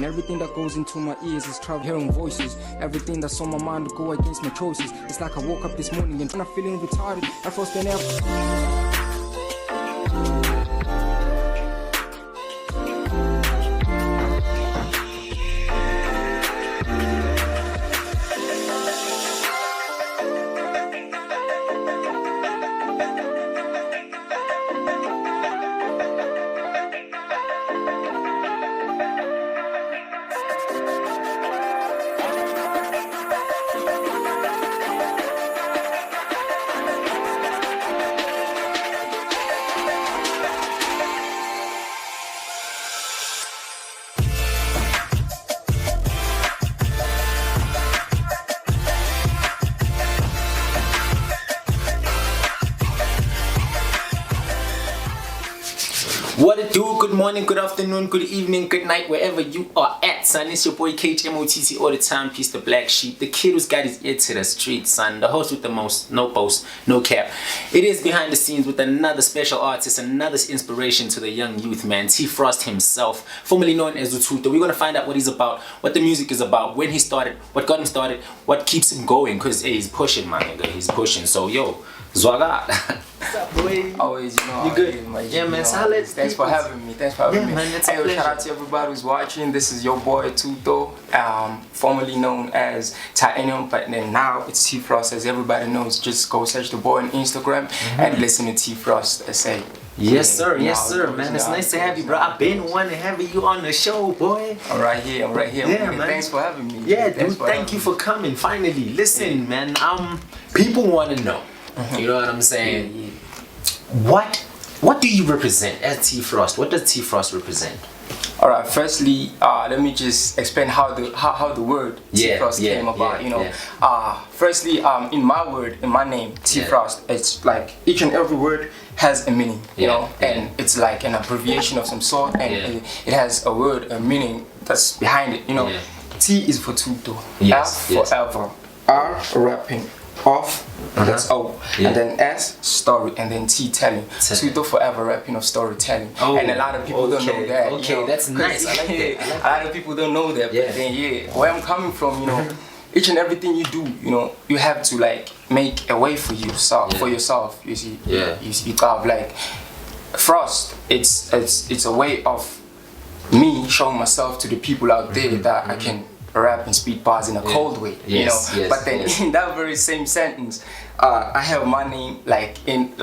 everything that goes into my ears is travel, hearing voices. Everything that's on my mind will go against my choices. It's like I woke up this morning and I'm feeling retarded. I first been out. What it do? Good morning, good afternoon, good evening, good night, wherever you are at, son. It's your boy KHMOTC all the time. Peace, the black sheep, the kid who's got his ear to the street, son. The host with the most, no boast, no cap. It is behind the scenes with another special artist, another inspiration to the young youth, man. T Frost himself, formerly known as Thuto. We're gonna find out what he's about, what the music is about, when he started, what got him started, what keeps him going. Cause hey, he's pushing, my nigga. He's pushing. So yo, Zwaga. What's up, boy? Always, you know. You good? Yeah, man. Solid. Thanks for having me. Thanks for having me. Man, it's hey, shout out to everybody who's watching. This is your boy Thuto, formerly known as Toughen, but then now it's T Frost, as everybody knows. Just go search the boy on Instagram and listen to T Frost. Say. Yes, sir. Yes, sir, man. It's nice to have you, bro. I've been wanting to have you on the show, boy. I'm right here. Yeah, man. Thanks for having me. Yeah, dude. Thank you for coming. Finally, listen, man. People want to know. You know what I'm saying? Yeah. What do you represent as T Frost? What does T Frost represent? All right. Firstly, let me just explain how the word T Frost came about. Firstly, in my name, T Frost, it's like each and every word has a meaning. You know, and it's like an abbreviation of some sort, and it has a meaning that's behind it. You know, T is for Thuto, F forever, R rapping, off, that's O, and then S story, and then T telling. Thuto forever rapping of storytelling. And a lot of people don't know that. Okay, you know, that's nice. I like that. A lot of people don't know that. But then where I'm coming from, you know, each and everything you do, you know, you have to like make a way for yourself. You see, you speak of like Frost. It's a way of me showing myself to the people out there that I can rap and speak bars in a cold way, you know. But then in that very same sentence, I have my name like in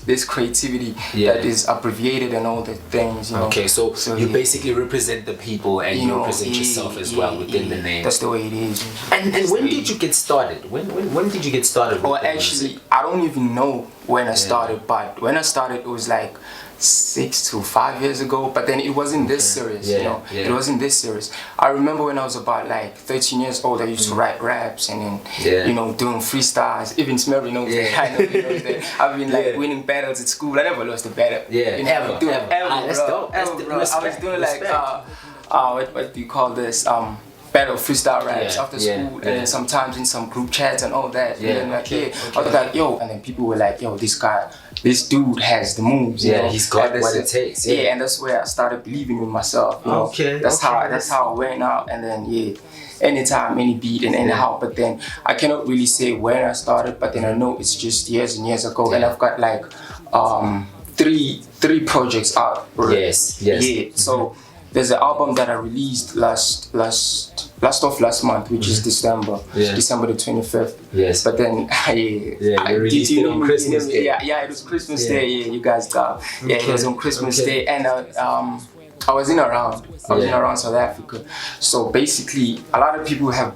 this creativity that is abbreviated and all the things, you know. Okay, so you basically represent the people and you represent yourself as well within the name. That's the way it is. And when did you get started? When did you get started? Well, actually, I don't even know when I started, but when I started, it was like 6 to 5 years ago, but then it wasn't this serious, you know. It wasn't this serious. I remember when I was about like 13 years old, I used to write raps and then, you know, doing freestyles. Even Smelly knows that. I know he knows that. I've been like winning battles at school. I never lost a battle. Ever, that's dope. I was doing like, what do you call this? Battle freestyle raps after school, and then sometimes in some group chats and all that. And then like, I was like, yo, and then people were like, yo, this dude has the moves. You know? He's got what it takes. And that's where I started believing in myself. You know? That's how I went out, and then anytime, any beat and anyhow. But then I cannot really say when I started, but then I know it's just years and years ago, and I've got like three projects out. So there's an album that I released last month, which is December the 25th. But then you released it on Christmas Day. It was Christmas Day. You guys got it was on Christmas Day, and I was in around South Africa. So basically, a lot of people have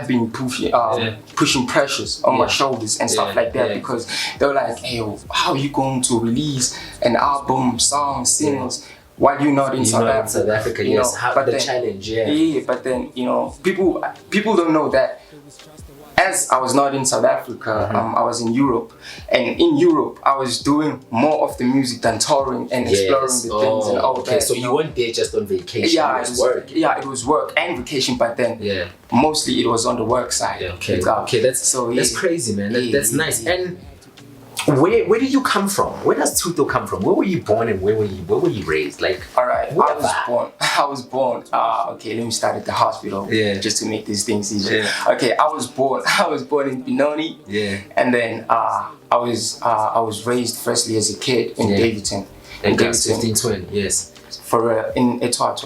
been pushing pressures on my shoulders and stuff like that, because they were like, hey, how are you going to release an album, songs, singles while you're not in South Africa? You know, but the challenge, but then, you know, people don't know that as I was not in South Africa, I was in Europe, and in Europe I was doing more of the music than touring and exploring the things and all that. So you weren't there just on vacation? It was work. It was work and vacation, but then mostly it was on the work side. That's crazy, man. That's nice. And Where did you come from? Where does Thuto come from? Where were you born and where were you raised? Like, all right, I was born. Okay, let me start at the hospital. Yeah. Just to make these things easier. Yeah. Okay, I was born in Benoni. Yeah. And then I was raised firstly as a kid in Davidson. In Davidson. 15 twin. Yes. For in Etoile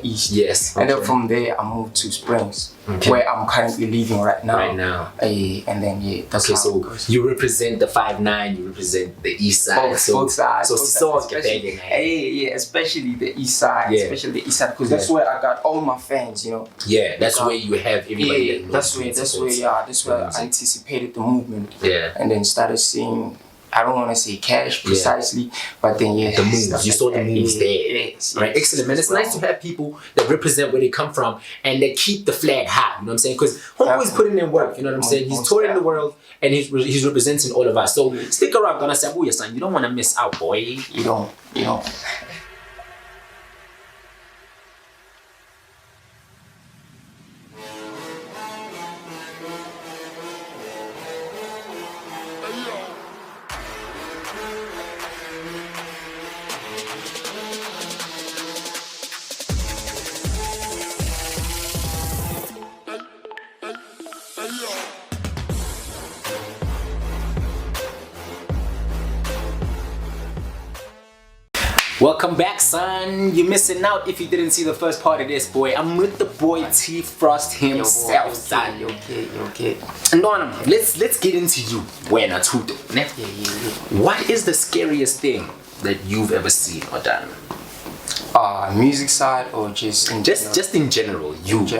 East. Yes. And then from there I moved to Springs, where I'm currently living right now. And then that's okay. How So it goes. you represent the 5'9", you represent the East Side. Both sides. Especially the East Side. Yeah. Especially the East Side, because that's where I got all my fans. You know. Yeah, that's where you have everybody. That's where I anticipated the movement. Yeah. And then started seeing. I don't want to say cash precisely, but then the moves. You saw the moves there. Yes, right, excellent, man. It's nice to have people that represent where they come from and they keep the flag high. You know what I'm saying? Because homeboy's putting in work. You know what I'm saying? He's touring the world and he's representing all of us. So stick around, gonna say, "Oh, son, you don't want to miss out, boy. You don't." Welcome back, son. You're missing out if you didn't see the first part of this, boy. I'm with the boy T Frost himself, son. Okay. And on let's get into you. When Thuto. What is the scariest thing that you've ever seen or done? Music side or just in general? Just in general,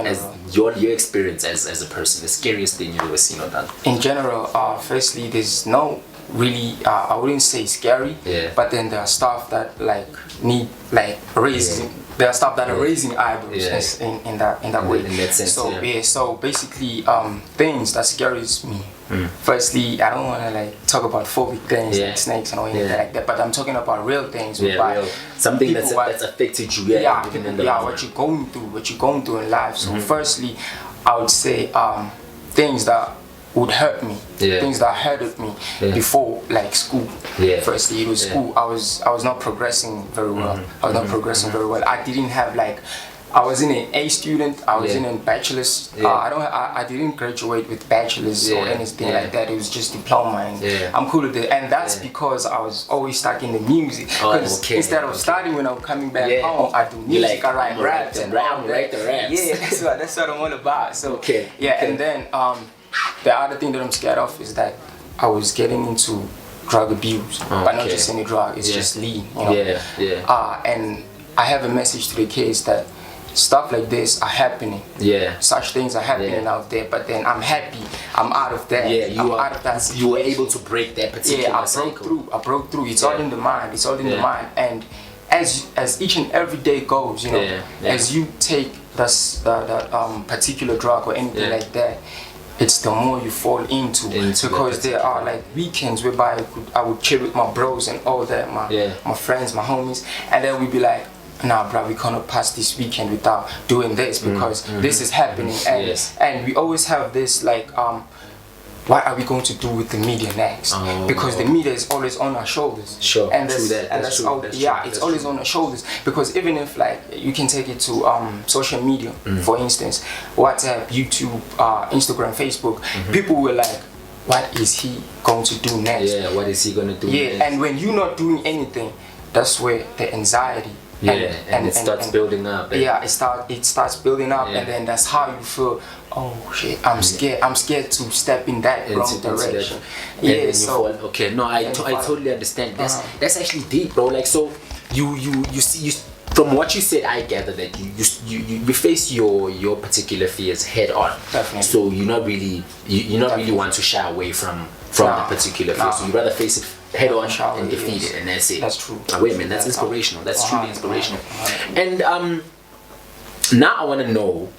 as your experience as a person, the scariest thing you've ever seen or done. In general, firstly, there's no really I wouldn't say scary, but then there are stuff that need raising. There are stuff that are raising eyebrows in that way. In that sense, so basically things that scares me. Firstly, I don't want to talk about phobic things like snakes and all anything like that, but I'm talking about real things. Something that's affected you. What you're going through in life. So firstly, I would say things that would hurt me, things that hurted me before, like school. Firstly, it was school. I was not progressing very well. I didn't have I was in an A student. I was in a bachelor's. I didn't graduate with bachelor's or anything like that. It was just diploma, and I'm cool with it. And that's because I was always stuck in the music. Because instead of studying when I'm coming back home, I do music. I write rap and write the raps. Yeah, that's what I'm all about. So and then the other thing that I'm scared of is that I was getting into drug abuse, but not just any drug. It's just lean. And I have a message to the kids that stuff like this are happening. Such things are happening out there, but then I'm happy I'm out of that. Out of that situation. You were able to break that particular cycle. I broke through. It's all in the mind. The mind. And as each and every day goes, as you take the particular drug or anything like that, it's the more you fall into because there are weekends whereby I would chill with my bros and all that, my friends, my homies, and then we'd be like, nah, bro, we cannot pass this weekend without doing this because this is happening. And we always have this what are we going to do with the media next? Because the media is always on our shoulders. It's always on our shoulders. Because even if you can take it to social media, for instance, WhatsApp, YouTube, Instagram, Facebook, people were like, what is he going to do next? What is he going to do next? And when you're not doing anything, that's where the anxiety and it starts building up. It starts building up, and then that's how you feel. Oh shit! I'm scared to step in that wrong direction. I totally understand. That's actually deep, bro. So you see from what you said, I gather that you face your particular fears head on. Definitely. So you're not really want to shy away from the particular fear. So you rather face it head on and defeat it, and that's it. That's true. Wait, man, that's inspirational. That's truly inspirational. And now I want to know.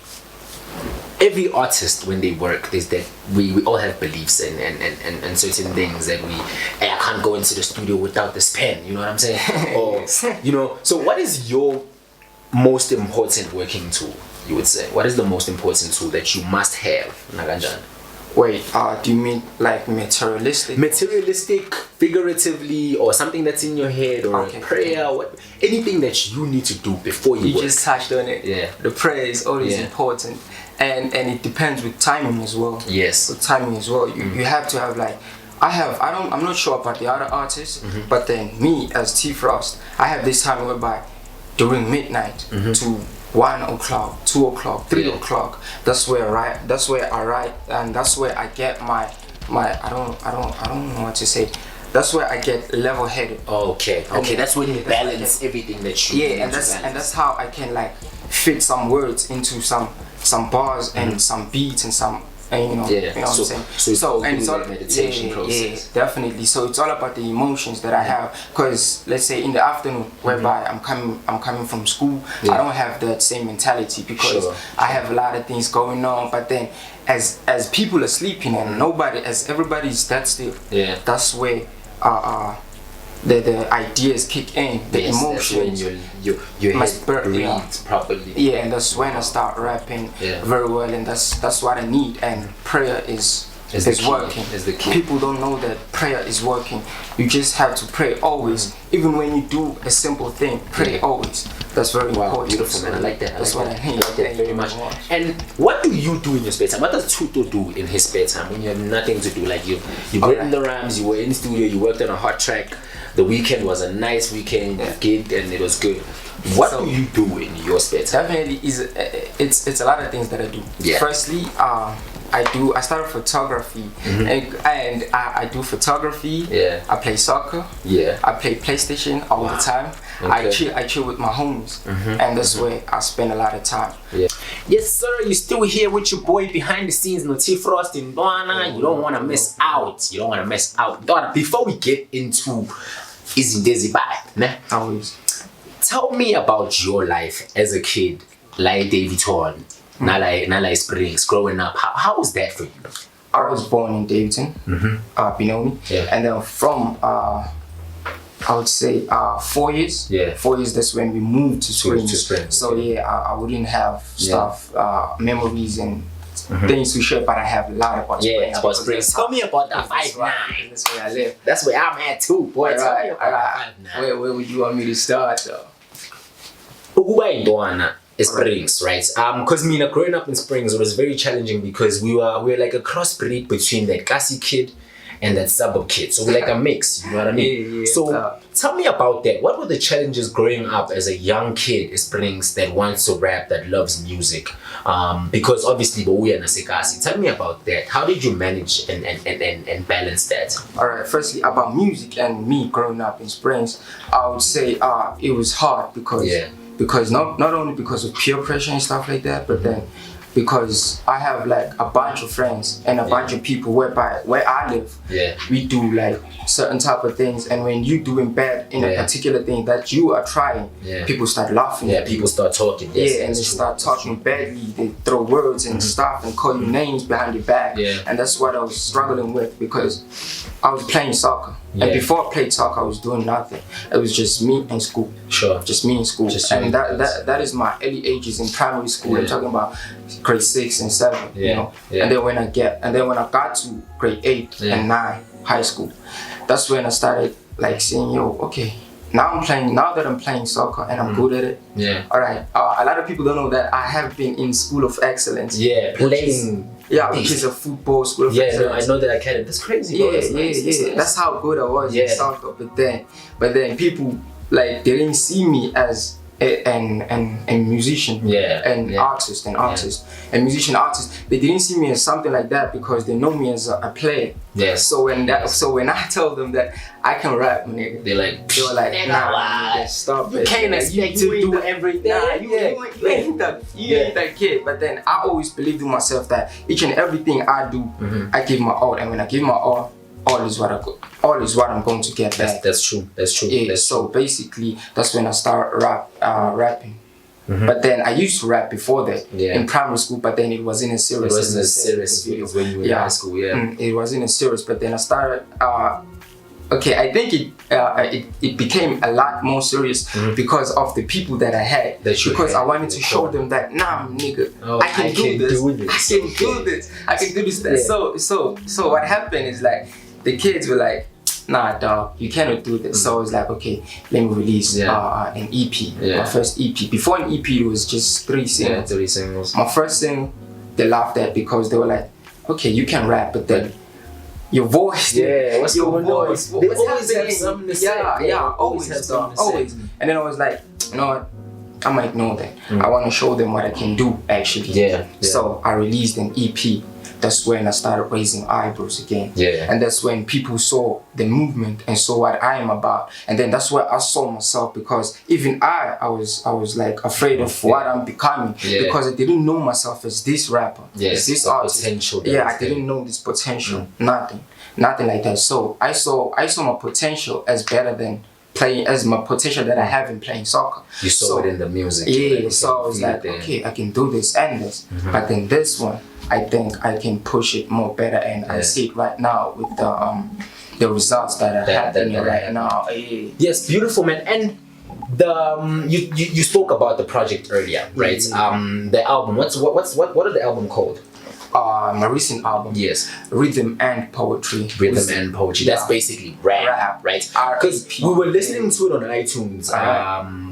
Every artist, when they work, there's that we all have beliefs and certain things that I can't go into the studio without this pen. You know what I'm saying? Or So what is your most important working tool? You would say, what is the most important tool that you must have? Naganjan. Wait, do you mean like materialistic? Materialistic, figuratively, or something that's in your head, or a prayer, anything that you need to do before you work. Just touched on it. Yeah. The prayer is always important, and it depends with timing as well. Yes. With timing as well, you have to have like. I'm not sure about the other artists, but then me as T Frost, I have this time whereby during midnight to 1 o'clock, 2 o'clock, 3 o'clock. That's where I write, and that's where I get my I don't know what to say. That's where I get level-headed. Okay. That's when you balance everything that you and that's how I can like fit some words into some bars and some beats and some. And you know what I'm saying. So and it's all meditation process. Yeah, definitely. So it's all about the emotions that I have. Cause let's say in the afternoon, whereby I'm coming from school, I don't have that same mentality because I have a lot of things going on. But then, as people are sleeping and everybody's that still. Yeah. That's where the ideas kick in, the emotions. That's when your head breathes properly. Yeah, and that's when I start rapping very well, and that's what I need. And prayer is working. Is the key. People don't know that prayer is working. You just have to pray always, even when you do a simple thing. Pray always. That's very important. Beautiful, man. I like that. That's what I need. I like that very much. And what do you do in your spare time? What does Thuto do in his spare time when you have nothing to do? Like you written the rhymes, you were in the studio, you worked on a hot track. The weekend was a nice weekend, you gigged, and it was good. What do you do in your spare time? Definitely, it's a lot of things that I do. Yeah. Firstly, I started photography, and I do photography. Yeah. I play soccer. Yeah. I play PlayStation all the time. Okay. I chill with my homies, and that's where I spend a lot of time. Yeah. Yes, sir. You're still here with your boy behind the scenes, no T Frost in Dwana. You don't want to miss out. Dwana, before we get into Izzy Dizzy Bye, nah? Always. Tell me about your life as a kid, like Davidton, Nalai Springs, growing up. How was that for you? I was born in Davidton, Benoni, and then from I would say 4 years. Yeah. 4 years. That's when we moved to Springs. So I wouldn't have stuff, memories and things to share, but I have a lot about Springs. Yeah, about Springs. Tell me about that 5'9". That's where I live. That's where I'm at too, boy. Tell me about 5'9". Where would you want me to start though? Springs, right? Because growing up in Springs, it was very challenging because we were like a crossbreed between that classy kid and that suburb kid. So we're like a mix, you know what I mean? So tell me about that. What were the challenges growing up as a young kid in Springs that wants to rap, that loves music? Because obviously, we are Nasekasi. Tell me about that. How did you manage and balance that? Alright, firstly, about music and me growing up in Springs, I would say it was hard because not only because of peer pressure and stuff like that, but then because I have like a bunch of friends and a bunch of people where I live, we do like certain type of things, and when you doing bad in a particular thing that you are trying, people start laughing. Yeah, people start talking. Yes, and they start talking badly. They throw words and stuff and call you names behind your back. And that's what I was struggling with because I was playing soccer. And before I played soccer, I was doing nothing. It was just me in school. Sure. Just me in school. And that is my early ages in primary school. I'm talking about grade 6 and 7, you know. And then when I got to grade 8 and 9, high school, that's when I started like saying, okay, now that I'm playing soccer and I'm good at it. Yeah. All right. A lot of people don't know that I have been in School of Excellence. Yeah, playing. Which is a football school of excellence. I know that academy. That's crazy. Nice. That's how good I was in soccer. But then people like they didn't see me as a musician and artist and musician artist. They didn't see me as something like that because they know me as a player. Yes. So when I told them that I can rap, nigga, they were like, nah, stop it. You can't expect to do everything. Nah, you ain't that kid. But then I always believed in myself that each and everything I do, I give my all, and when I give my all is what I'm going to get back. That's true. Yeah. So basically, that's when I start rapping. But then I used to rap before that in primary school, but then it wasn't as serious. It wasn't as serious when you were in high school. It wasn't as serious. But then I started Okay, I think it became a lot more serious because of the people that I had. Because I wanted to show them that, nah, nigga, I can do this. I can do this. Yeah. So what happened is like the kids were like, nah, dog, you cannot do this. So I was like, okay, let me release an EP, my first EP. Before an EP, it was just 3 singles. 3 singles. My first single, they laughed at because they were like, okay, you can rap, but then your voice, what's your voice? They always have something to say. Always. And then I was like, you know what? I might know that. I want to show them what I can do actually. So I released an EP. That's when I started raising eyebrows again. And that's when people saw the movement and saw what I am about. And then that's where I saw myself, because even I was like afraid of what I'm becoming, because I didn't know myself as this rapper, as this artist. Potential. I didn't know this potential. Nothing like that. So I saw my potential as better than playing, as my potential that I have in playing soccer. You saw it in the music. So I was like, okay, I can do this and this. But then this one, I think I can push it more better, and I see it right now with the results that are happening right now. Yes, beautiful, man. And the you spoke about the project earlier, right? The album. What are the album called? My recent album. Yes. Rhythm and Poetry. Rhythm and Poetry. That's basically rap, right? Because we were listening to it on iTunes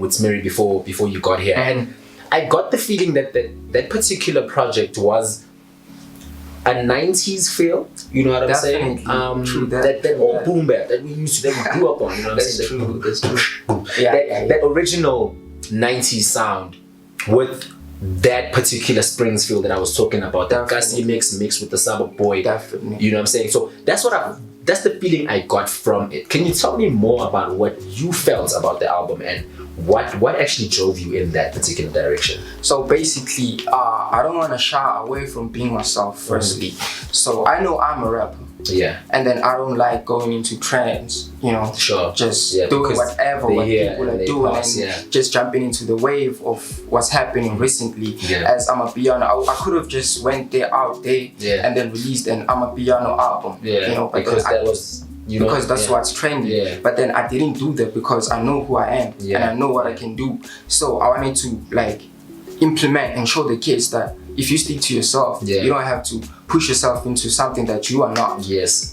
with Mary before you got here, and I got the feeling that that particular project was a 90s feel, you know what I'm saying? True, that old boom bap that we grew up on, you know what I'm saying? That's true. That original 90s sound with that particular Springs feel that I was talking about, that Gussie mixed with the Saba Boy. Definitely. You know what I'm saying? So that's the feeling I got from it. Can you tell me more about what you felt about the album and what actually drove you in that particular direction? So basically, I don't want to shy away from being myself, firstly. So I know I'm a rapper. And then I don't like going into trends, you know, just doing whatever what people are doing and just jumping into the wave of what's happening recently. As I'm a piano, I could have just went out there and then released an I'm a piano album, you know, because that was, you know, because that's what's trendy. But then I didn't do that because I know who I am and I know what I can do. So I wanted to like implement and show the kids that if you stick to yourself, you don't have to push yourself into something that you are not.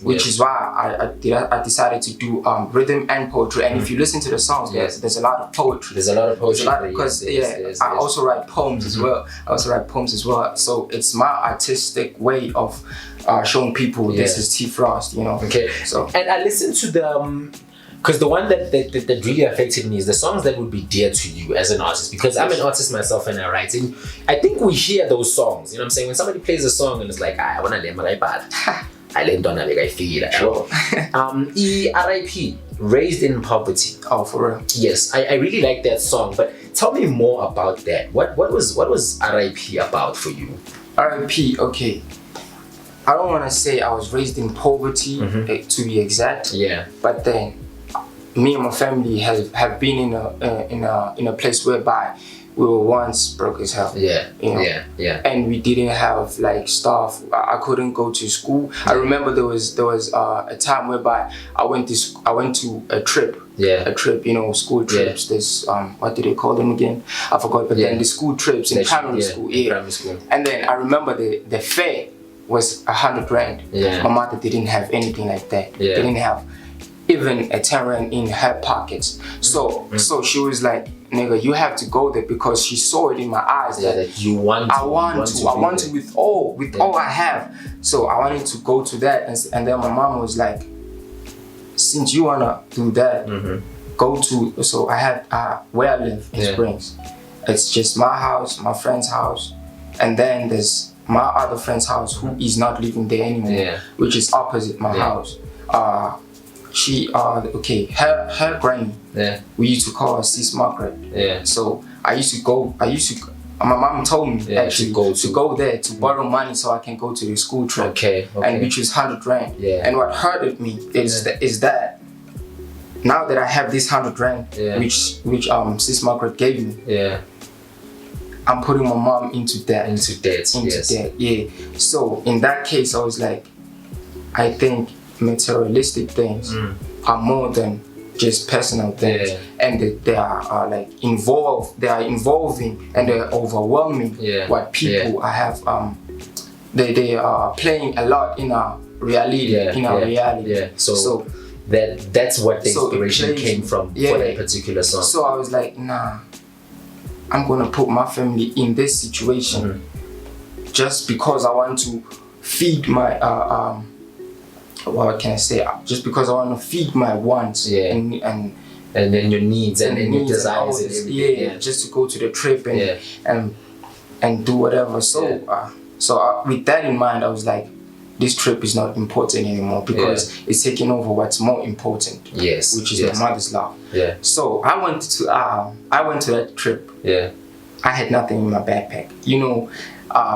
Which is why I decided to do rhythm and poetry. And if you listen to the songs, there's a lot of poetry. There's a lot of poetry. Because I also write poems as well. So it's my artistic way of showing people this is T Frost, you know. So and I listened to the because the one that really affected me is the songs that would be dear to you as an artist, because I'm an artist myself and I write, and I think we hear those songs, you know what I'm saying, when somebody plays a song and it's like, I wanna let my bad, I let on like I feel R.I.P. Raised in Poverty. Oh, for real? Yes, I really like that song, but tell me more about that. What was R.I.P. about for you? R.I.P. Okay, I don't want to say I was raised in poverty to be exact. But then me and my family have been in a place whereby we were once broke as hell. You know? And we didn't have like stuff. I couldn't go to school. I remember there was a time whereby I went to a trip. A trip, you know, school trips. There's what do they call them again? I forgot. But then the school trips in primary school. Primary school. And then I remember the fare was 100 rand. My mother didn't have anything like that. Didn't have even a 10 rand in her pockets. So she was like, nigga, you have to go there, because she saw it in my eyes that you want to. I want to with all I have. So I wanted to go to that, and then my mom was like, since you wanna do that, go to. So I had where I live in Springs. It's just my house, my friend's house, and then there's my other friend's house who is not living there anymore, which is opposite my house. She her granny, we used to call her Sis Margaret. So I used to my mom told me actually to go there to borrow money so I can go to the school trip. And which is 100 rand. And what hurted me is that now that I have this 100 rand, which Sis Margaret gave me, I'm putting my mom into debt. So in that case, I was like, I think materialistic things are more than just personal things, and they are like involved. They are involving and they're overwhelming what people have. They are playing a lot in our reality. So that's what the inspiration came from for that particular song. So I was like, nah, I'm gonna put my family in this situation just because I want to feed my what can I say? Just because I want to feed my wants and then your needs and your desires and everything. Just to go to the trip and do whatever. So with that in mind, I was like, this trip is not important anymore because it's taking over what's more important. Which is my mother's love. So I went to that trip. I had nothing in my backpack. You know,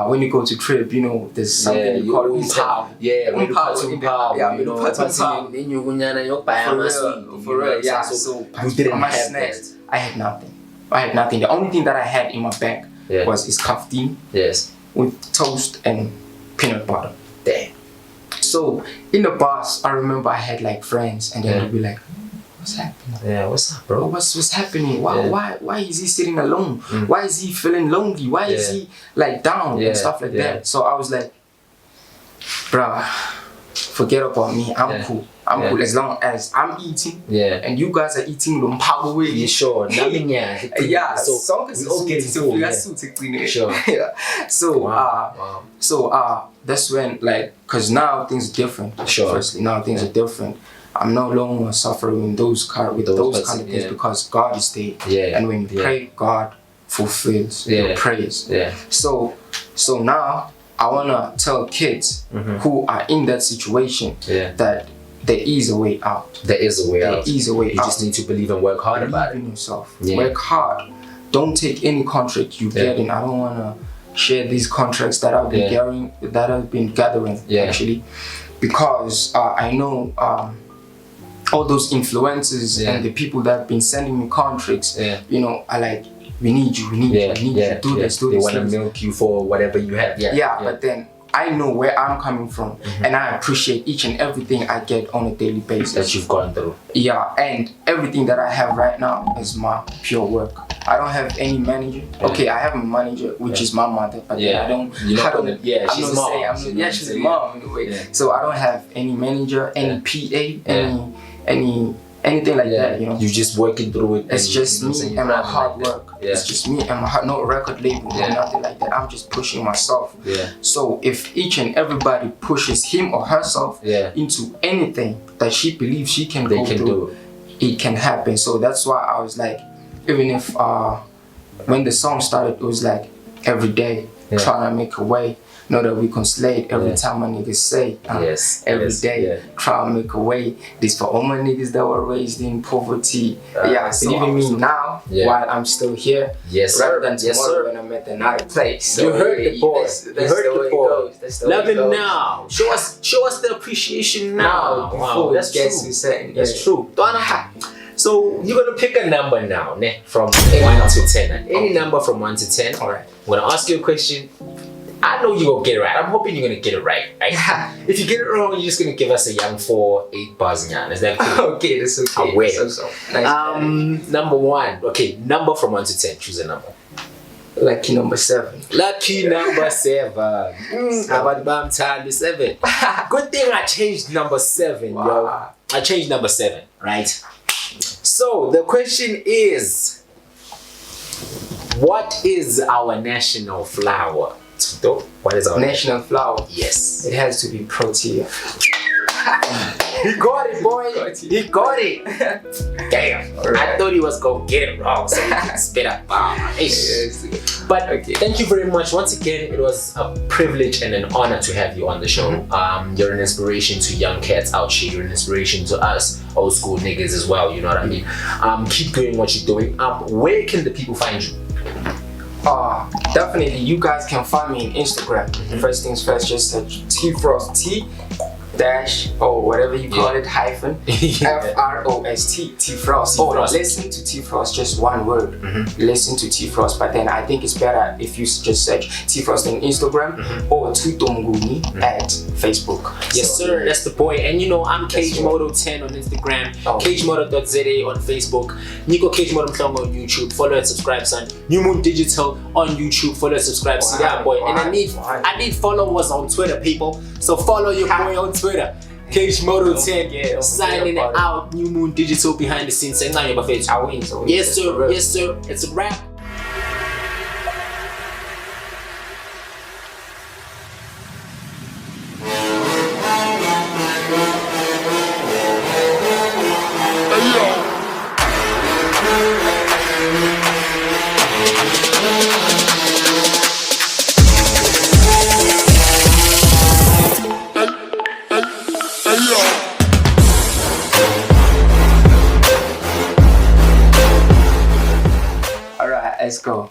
when you go to trip, you know, there's something you call umpao. For real. So you didn't have snacks. I had nothing. The only thing that I had in my bag was iskaftin with toast and peanut butter. Damn. So in the bus, I remember I had like friends, and they'd be like, "What's happening? What's up, bro? What's happening? Why is he sitting alone? Why is he feeling lonely? Why is he like down and stuff like that?" So I was like, "Bruh, forget about me. I'm cool. I'm cool as long as I'm eating and you guys are eating lumpao way." Yeah, sure. Nothing, so we all get to sure. So that's when, like, cause now things are different. Firstly, now things are different. I'm no longer suffering those kind of things because God is there. And when you pray, God fulfills your prayers. So now I wanna tell kids who are in that situation that there is a way out. There is a way out. You just need to believe and work hard about it. Believe in yourself. Work hard. Don't take any contract you get in. I don't wanna share these contracts that I've been gathering actually, because I know all those influencers and the people that have been sending me contracts, you know, are like, we need you, do this. They want to milk you for whatever you have. But then I know where I'm coming from, and I appreciate each and everything I get on a daily basis. That you've gone through. And everything that I have right now is my pure work. I don't have any manager. Okay, I have a manager, which is my mother, but I don't. She's the mom anyway. So I don't have any manager, any PA, anything like that. You know, you're just working through it. It's just me and my hard work. It's just me and my hard. No record label, nothing like that. I'm just pushing myself. So if each and everybody pushes him or herself into anything that she believes she can go through, it can happen. So that's why I was like, even if when the song started, it was like every day trying to make a way. Know that we can slay it every time my niggas say every day try to make a way. This for all my niggas that were raised in poverty. Believe in me now while I'm still here. Rather than tomorrow when I'm at another place. So you heard the boy. Love it now. Show us the appreciation now. Wow, that's true. That's true. So you're gonna pick a number now, from 1 to 10. Any number from 1 to 10. Alright. I'm gonna ask you a question. I know you're gonna get it right. I'm hoping you're gonna get it right. If you get it wrong, you're just gonna give us a young 4-8 bars. Is that cool? Okay, that's okay. Aware. Nice. Number 1. Okay, number from 1 to 10. Choose a number. Lucky number 7. Lucky number 7. How about time 7? Good thing I changed number 7, yo. I changed number 7, right? So the question is, what is our national flower? What is our national flower? Yes. It has to be protea. He got it, boy. He got it. Damn. I thought he was going to get it wrong, so he could spit up. But thank you very much. Once again, it was a privilege and an honor to have you on the show. You're an inspiration to young cats out here. You're an inspiration to us old school niggas as well. You know what I mean? Keep doing what you're doing. Where can the people find you? Definitely, you guys can find me on Instagram. First things first, just search T Frost, dash or whatever you call it, hyphen, Frost, T-Frost. Listen to T-Frost, just one word. Listen to T-Frost, but then I think it's better if you just search T-Frost on Instagram or Thuto Mnguni at Facebook. Yes, sir, that's the boy. And you know, I'm CageMoto10 on Instagram, CageMoto.za on Facebook, Nico CageMoto on YouTube. Follow and subscribe, son. NewMoonDigital on YouTube. Follow and subscribe. See that boy. And I need followers on Twitter, people. So follow your boy on Twitter. CageMoto10 signing out. NewMoonDigital behind the scenes. Yes, sir. Yes, sir. It's a wrap. Alright, let's go.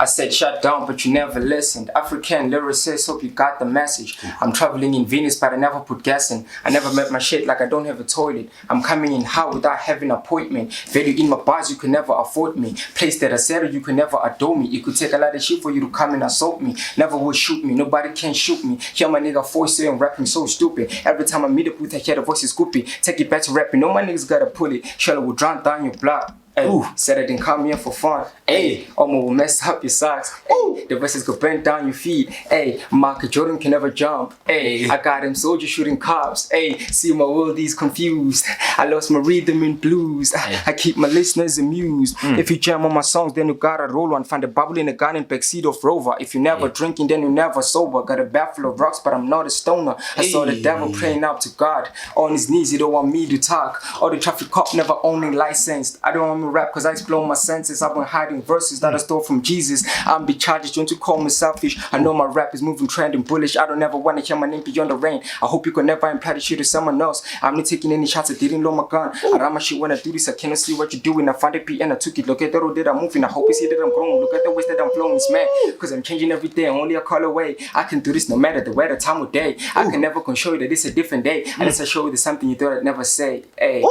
I said shut down, but you never listened. African lyricist, hope you got the message. I'm traveling in Venus, but I never put gas in. I never met my shit like I don't have a toilet. I'm coming in hot without having an appointment. Value in my bars, you can never afford me. Place that I said you can never adore me. It could take a lot of shit for you to come and assault me. Never will shoot me, nobody can shoot me. Hear my nigga voice saying rapping so stupid. Every time I meet up with I hear the voice is scoopy. Take it back to rapping, no my niggas gotta pull it. Shelly will drown down your block. Ooh, said I didn't come here for fun. Ayy, Omo will mess up your socks. Ooh, the verses go bend down your feet. Ayy, Michael Jordan can never jump. Ayy, I got him soldier shooting cops. Ayy, see my world is confused. I lost my rhythm in blues. I keep my listeners amused. If you jam on my songs, then you gotta roll one. Find a bubble in a gun and backseat of Rover. If you never drinking, then you never sober. Got a bag full of rocks, but I'm not a stoner. I saw the devil praying up to God. On his knees, he don't want me to talk. All the traffic cop never owning licensed. I don't want me rap cause I explore my senses. I've been hiding verses that I stole from Jesus. I'm be charged, don't you call me selfish. I know my rap is moving, trending, bullish. I don't ever wanna hear my name beyond the rain. I hope you can never imply the shit to someone else. I'm not taking any shots, I didn't load my gun. I ram my shit when I do this, I cannot see what you're doing. I found it and I took it. Look at the road that I'm moving. I hope you see that I'm growing. Look at the ways that I'm flowing, it's mad. Cause I'm changing every day, only a call away. I can do this no matter the weather, time of day. I can never show you that it's a different day. Unless I show you there's something you thought I'd never say. Hey.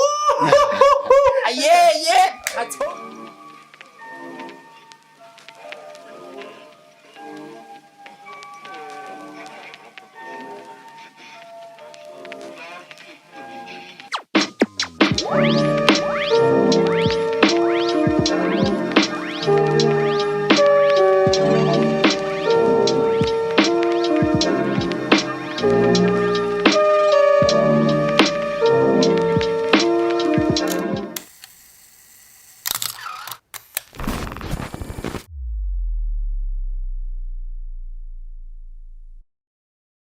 Yeah. I told you.